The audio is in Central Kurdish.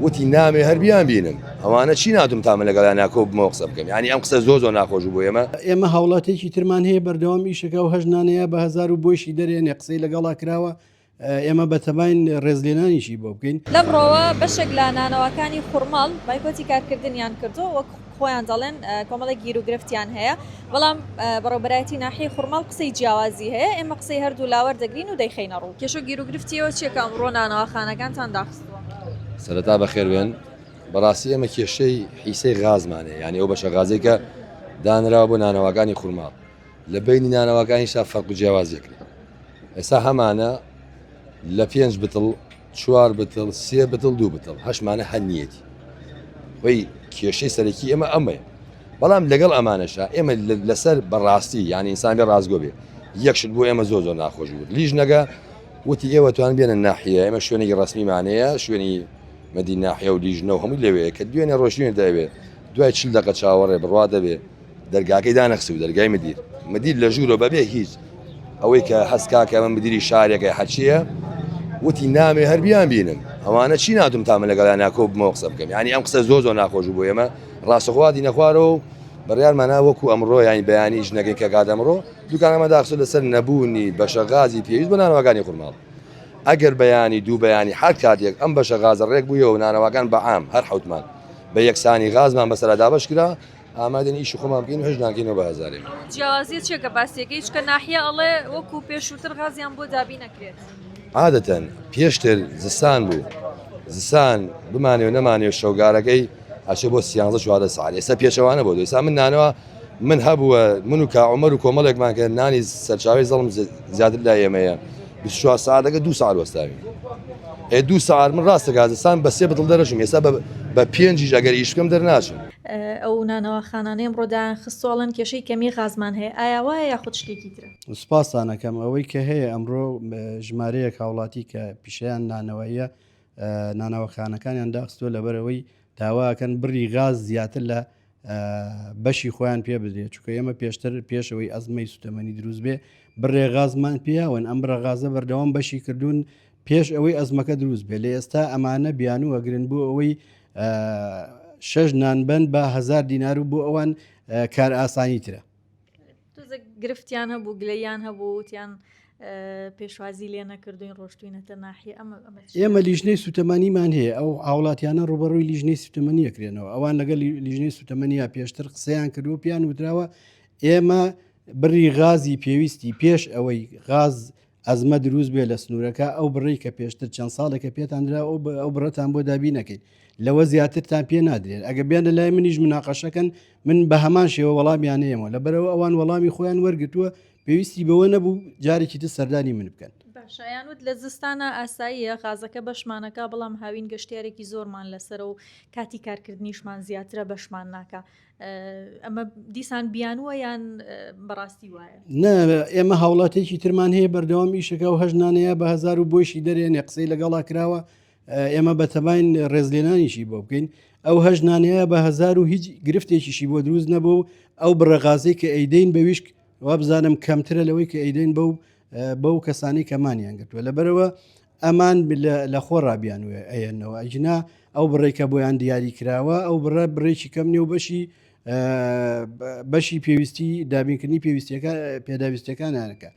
وتی نامێ هەربیان بینم ئەوانە چی ناتم تامە لەگەڵیان ناکۆ بمەوە قسە بکەم ینی ئەم قسە زۆر ناخۆش بوو ئێمە هاوڵاتێکی ترمان هەیە بەردەوام ئیشەکە و هەژنانەیە بە هەزار و بۆشی دەرێنێ قسەی لەگەڵا کراوە ئێمە بەتەبین ڕێزلێنانیشی بۆ بکەین لەمڕۆوە بەشێک لە نانەوەکانی خوڕماڵ بایکۆتی کارکردنیان کردو وەک خۆیان دەڵێن کۆمەڵێک گیر و گرفتیان هەیە بەڵام بەڕێوەبەرایەتی ناحیەی خوڕماڵ قسەی جیاوازی هەیە ئێمە قسەی هەردوو لاوەر دەگرین و دەیخینە ڕوو کێشە گیر و گرفتیەوە چیەکە ئەمڕۆ نانەوەخانەکانتان داخستووە سەرەتا بەخێر بێن بەڕاستی ئەمە کێشەی حیسەی غازمانێ ینی ئەو بەشە غازێک کە دانراوە بۆ نانەوەکانی خوڕماڵ لە بینی نانەوەکانیشا فەرق و جیاوازیەکرێت ئێستا هەمانە لە 5 بتڵ 4 بتڵ 3 بتڵ 2 بتڵ هەشمانە هەنیەتی وی کێشەی سەرەکی ئێمە ئەمەیە بەڵام لەگەڵ ئەمانەشا ئێمە لەسەر بەڕاستی یانی ئینسان بێ ڕازگۆ بێ یەکشت بۆ ئێمە زۆر زۆر ناخۆش بوو لیژ نەگە وتی ئێوە توان بێنە ناحیە ئێمە شوێنێکی ڕسمیمانەیە شوێنی مەدی ناحیە و لیژنە و هەمووی لەوەیە کە دوێنێ ڕۆژێن دەوێت دوای 40 دقیقە چاوەڕێ بڕوا دەبێت دەرگاکەی دانەخسی و دەرگای مدیر لە ژوورۆ بەبێ هیچ ئەوەی کە هەستکاکە ئەمە مدیری شارێکە حەچیە وتی نامێ هەربیان بینم ئەوانە چی ناتم تامە لەگەڵیان ناکۆ بمەوە قسە بکەم ینی ئەم قسە زۆر زۆر ناخۆش بوو ئێمە ڕاستەخوادی نەخوارەوە بەڕیارمانە وەکو ئەمڕۆ ینی بەیانی ژنەکەی کە کاتەمڕۆ دوکانەمە داخستۆ لەسەر نەبوونی بەشە غازی پێویست بە نانەوەکانی خوڕماڵ ئەگەر بەیانی دوو بەیانی هەر کاتێک ئەم بەشە غازە ڕێک بوویەوە نانەوەکان بەعام هەر حوتمان بە یەکسانی غازمان بەسەردا بەش کرا ئامادەنی ئیشی خۆمان بکەین و هێژناکەینەوە بە هەزارێک جیاوازیە چێکە باسیەکەی چکە ناحیە ئەڵێ وەکو پێشووتر غازیان بۆ دابی نەکرێت عادەتەن پێشتر زستان بوو زستان بمانێ و نەمانێ و شەوگارەکەی ئەچێ بۆ 13 ساعت ئێستا پێچەوانە بۆ ئێستا من نانەوە من هەبووە من و کاعومەر و کۆمەڵێکمان کرد نانی سەرچاوی زەڵم زیاتر لا ئێمەیە 24 ساعتەکە 2 ساعت وەستاوی 2 ساعت من ڕاستە گازستان بە 3 بتڵ دەرەچم ئێستا بە 5 ئەگەر ئیش بکەم دەرناچم ئەو نانەوەخانانەی ئەمڕۆدایان خستۆڵن کێشەی کەمی غازمان هەیە ئایا وایە یاخود شتێکی ترە سوپاسانەکەم ئەوەی کە هەیە ئەمڕۆ ژمارەیەک هاوڵاتی کە پیشیان نانەوەیە نانەوەخانەکانیان داخستووە لەبەرەوەی داواکەن بڕی غاز زیاتر لە بەشی خۆیان پێ بدرێت چکە ئێمە پێشتر پێشەوەی ئەزمەی سوتەمەنی دروست بێ بڕێ غازمان پێیاون ئەم بڕە غازە بەردەوام بەشی کردوون پێش ئەوەی ئەزمەکە دروست بێ لە ئێستا ئەمانە بیان و ئەگرن بوو ئەوەی 6 نانبەن بە 1000 دینار و بۆ ئەوان کار ئاسانی ترە گرفتیان هەبوو گلەیان هەبوو وتیان پێشوازی لێ نەکردوین ڕۆشتوینەتە ناحیە ئێمە لیژنەی سوتەمانیمان هەیە ئەو هاوڵاتیانە ڕوبەڕووی لیژنەی سوتەمەنی ئەکرێنەوە ئەوان لەگەڵ لیژنەی سوتەمەنیە پێشتر قسەیان کردو پیان وتراوە ئێمە بڕی غازی پێویستی پێش ئەوەی غاز ئەزمە دروست بێ لە سنوورەکە ئەو بڕی کە پێشتر چەند ساڵێکە پێتاندرا ئەو بڕەتان بۆ دابی نەکەین لەوە زیاترتان پێ نادرێت ئەگە بیان لە لای منیش مناقەشەکەن من بە هەمان شێوە وەڵامیانەیەمەوە لەبەرەوە ئەوان وەڵامی خۆیان وەرگتووە پێویستی بەوە نەبوو جارێکی تر سەردانی من بکەن باشایانوت لە زستانە ئاساییە غازەکە بەشمانەکە بەڵام هاوین گەشتیارێکی زۆرمان لەسەر و کاتی کارکردنیشمان زیاترە بەشمان ناکە ئەمە دیسان بیانوە یان بەڕاستی وایە نە ئێمە هاوڵاتێکی ترمان هەیە بەردەوام ئیشەکە و هەژنانەیە بە هەزار و بۆشی دەرێنێ قسەی لەگەڵا کراوە ئێمە بەتەبین ڕێزلێنانیشی بۆ بکەین ئەو هەژنانەیە بە هەزار و هیچ گرفتێکیشی بۆ دروست نەبوو ئەو بڕەغازەی کە ئەیدەین بەویشک وا بزانم کەمترە لەوەی کە ئەیدەین بەو کەسانی کەمانیان گرتووە لەبەرەوە ئەمان لە خۆ ڕابیانوێ ئەیەنەوە ئەجنا ئەو بڕێکە بۆیان دیاری کراوە ئەو بڕێکی کەم نێ و بەشی پێویستی دابینکردنی پێداویستەکانیانەکە.